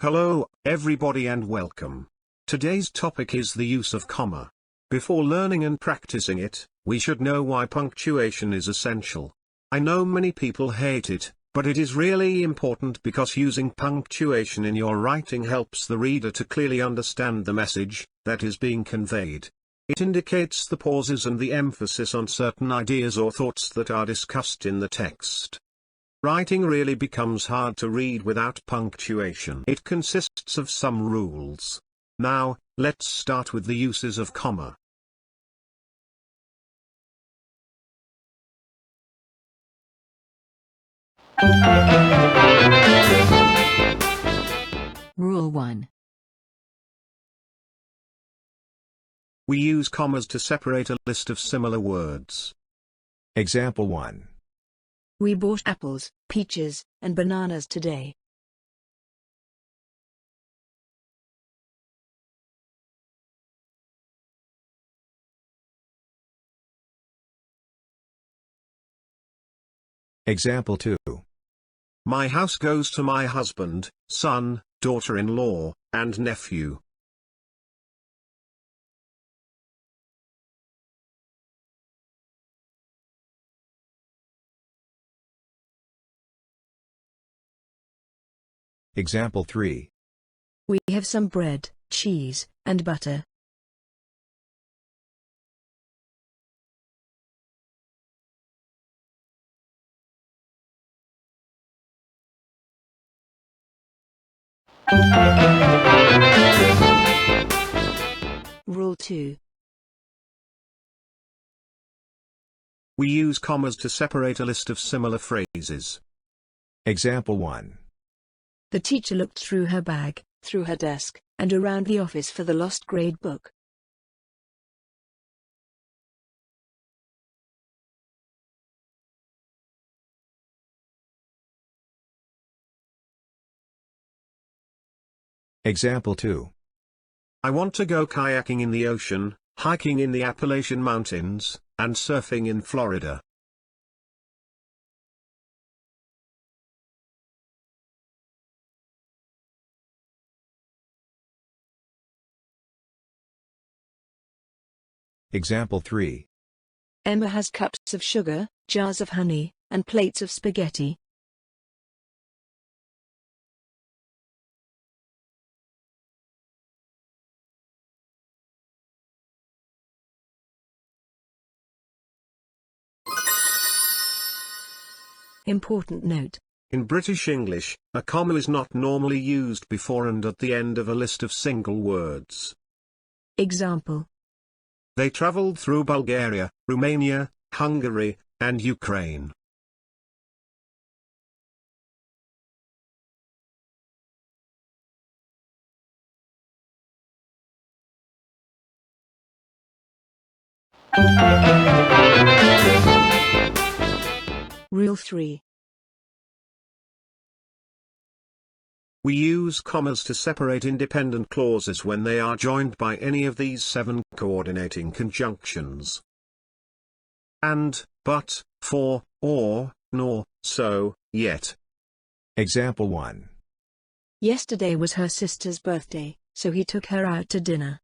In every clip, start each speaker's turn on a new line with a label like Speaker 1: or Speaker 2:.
Speaker 1: Hello, everybody, and welcome. Today's topic is the use of comma. Before learning and practicing it, we should know why punctuation is essential. I know many people hate it, but it is really important because using punctuation in your writing helps the reader to clearly understand the message that is being conveyed. It indicates the pauses and the emphasis on certain ideas or thoughts that are discussed in the text. Writing really becomes hard to read without punctuation. It consists of some rules. Now, let's start with the uses of comma.
Speaker 2: Rule 1.
Speaker 1: We use commas to separate a list of similar words.
Speaker 3: Example 1.
Speaker 2: We bought apples, peaches, and bananas today.
Speaker 3: Example 2.
Speaker 1: My house goes to my husband, son, daughter-in-law, and nephew.
Speaker 3: Example 3.
Speaker 2: We have some bread, cheese, and butter. Rule 2.
Speaker 1: We use commas to separate a list of similar phrases.
Speaker 3: Example 1.
Speaker 2: The teacher looked through her bag, through her desk, and around the office for the lost grade book.
Speaker 3: Example 2.
Speaker 1: I want to go kayaking in the ocean, hiking in the Appalachian Mountains, and surfing in Florida.
Speaker 3: Example 3.
Speaker 2: Emma has cups of sugar, jars of honey, and plates of spaghetti. Important note.
Speaker 1: In British English, a comma is not normally used before and at the end of a list of single words.
Speaker 2: Example.
Speaker 1: They traveled through Bulgaria, Romania, Hungary, and Ukraine.
Speaker 2: Rule 3.
Speaker 1: We use commas to separate independent clauses when they are joined by any of these 7 coordinating conjunctions. And, but, for, or, nor, so, yet.
Speaker 3: Example 1.
Speaker 2: Yesterday was her sister's birthday, so he took her out to dinner.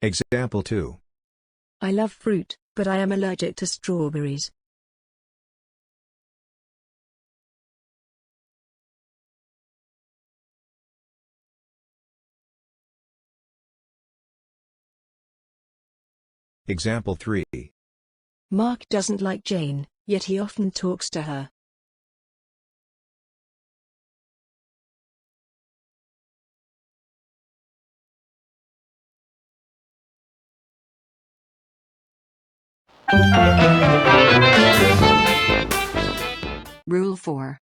Speaker 3: Example 2.
Speaker 2: I love fruit, but I am allergic to strawberries.
Speaker 3: Example 3.
Speaker 2: Mark doesn't like Jane, yet he often talks to her. Rule 4.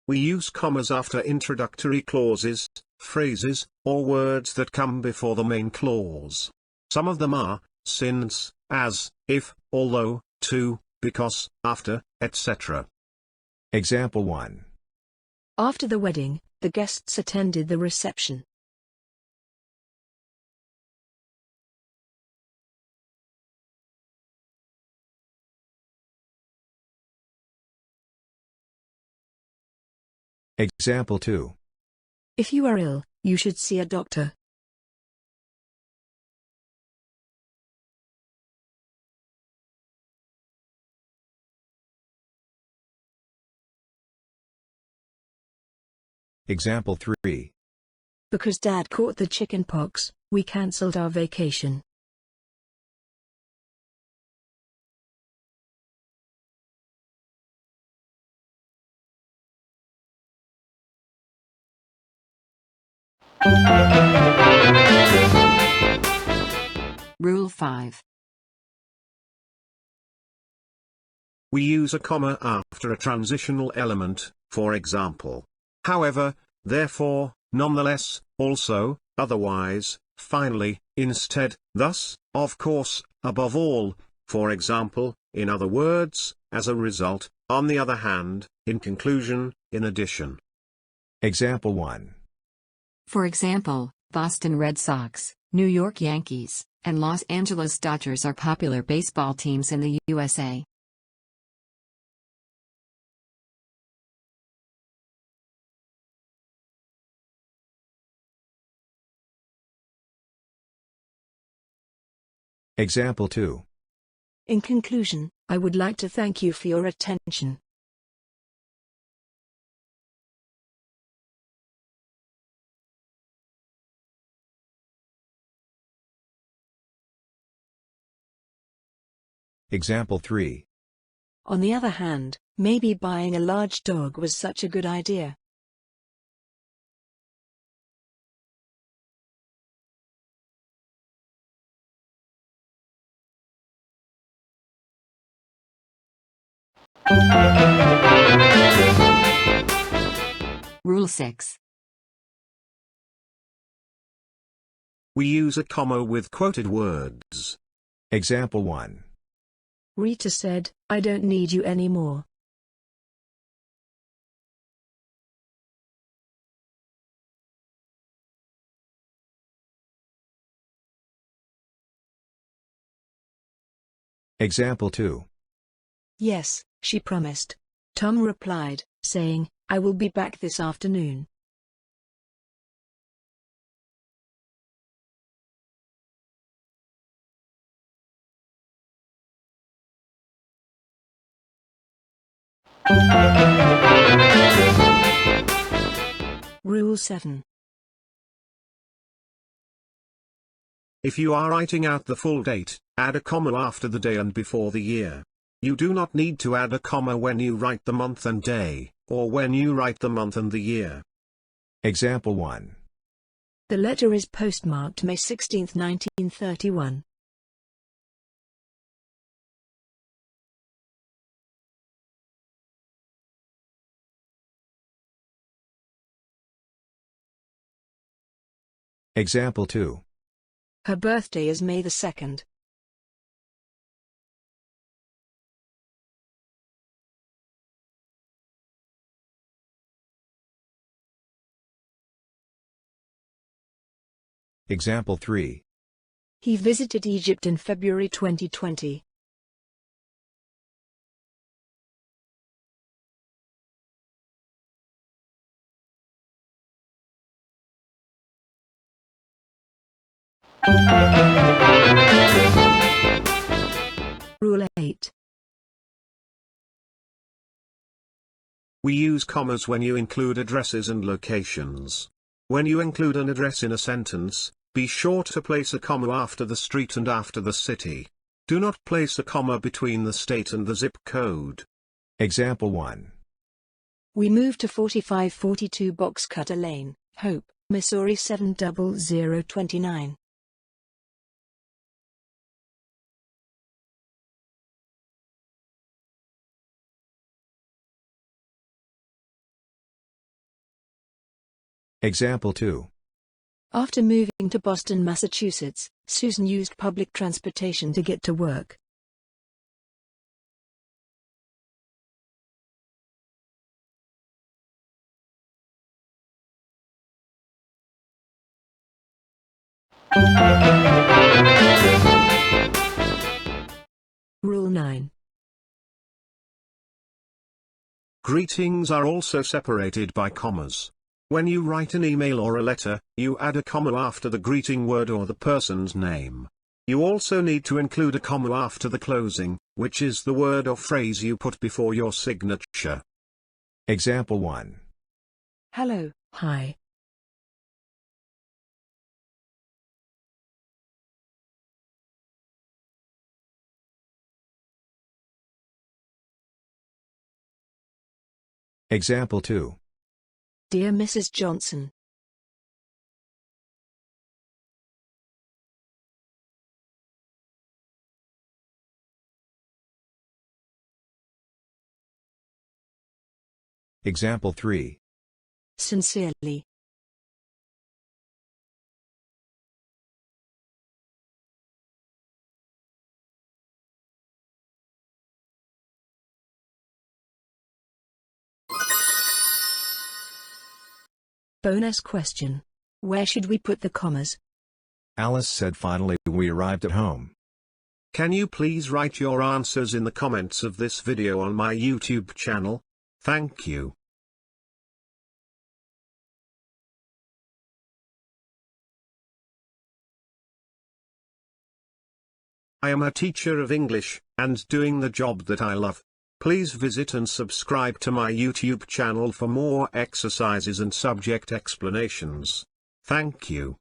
Speaker 1: We use commas after introductory clauses, phrases, or words that come before the main clause. Some of them are, since, as, if, although, to, because, after, etc.
Speaker 3: Example 1.
Speaker 2: After the wedding, the guests attended the reception.
Speaker 3: Example 2.
Speaker 2: If you are ill, you should see a doctor.
Speaker 3: Example 3.
Speaker 2: Because Dad caught the chicken pox, we cancelled our vacation.
Speaker 4: Rule 5.
Speaker 1: We use a comma after a transitional element, for example. However, therefore, nonetheless, also, otherwise, finally, instead, thus, of course, above all, for example, in other words, as a result, on the other hand, in conclusion, in addition.
Speaker 3: Example 1.
Speaker 4: For example, Boston Red Sox, New York Yankees, and Los Angeles Dodgers are popular baseball teams in the USA.
Speaker 3: Example 2.
Speaker 2: In conclusion, I would like to thank you for your attention.
Speaker 3: Example 3.
Speaker 2: On the other hand, maybe buying a large dog was such a good idea.
Speaker 4: Rule 6.
Speaker 1: We use a comma with quoted words.
Speaker 3: Example 1.
Speaker 2: Rita said, I don't need you anymore.
Speaker 3: Example 2.
Speaker 2: Yes, she promised. Tom replied, saying, I will be back this afternoon. Rule 7.
Speaker 1: If you are writing out the full date, add a comma after the day and before the year. You do not need to add a comma when you write the month and day, or when you write the month and the year.
Speaker 3: Example 1.
Speaker 2: The letter is postmarked May 16, 1931.
Speaker 3: Example 2.
Speaker 2: Her birthday is May the 2nd.
Speaker 3: Example 3.
Speaker 2: He visited Egypt in February 2020. Rule 8.
Speaker 1: We use commas when you include addresses and locations. When you include an address in a sentence, be sure to place a comma after the street and after the city. Do not place a comma between the state and the zip code.
Speaker 3: Example 1.
Speaker 2: We moved to 4542 Boxcutter Lane, Hope, Missouri 70029.
Speaker 3: Example 2.
Speaker 2: After moving to Boston, Massachusetts, Susan used public transportation to get to work. Rule 9.
Speaker 1: Greetings are also separated by commas. When you write an email or a letter, you add a comma after the greeting word or the person's name. You also need to include a comma after the closing, which is the word or phrase you put before your signature.
Speaker 3: Example 1.
Speaker 2: Hello, hi.
Speaker 3: Example 2.
Speaker 2: Dear Mrs. Johnson.
Speaker 3: Example 3.
Speaker 2: Sincerely. Bonus question. Where should we put the commas?
Speaker 3: Alice said finally we arrived at home.
Speaker 1: Can you please write your answers in the comments of this video on my YouTube channel? Thank you. I am a teacher of English, and doing the job that I love. Please visit and subscribe to my YouTube channel for more exercises and subject explanations. Thank you.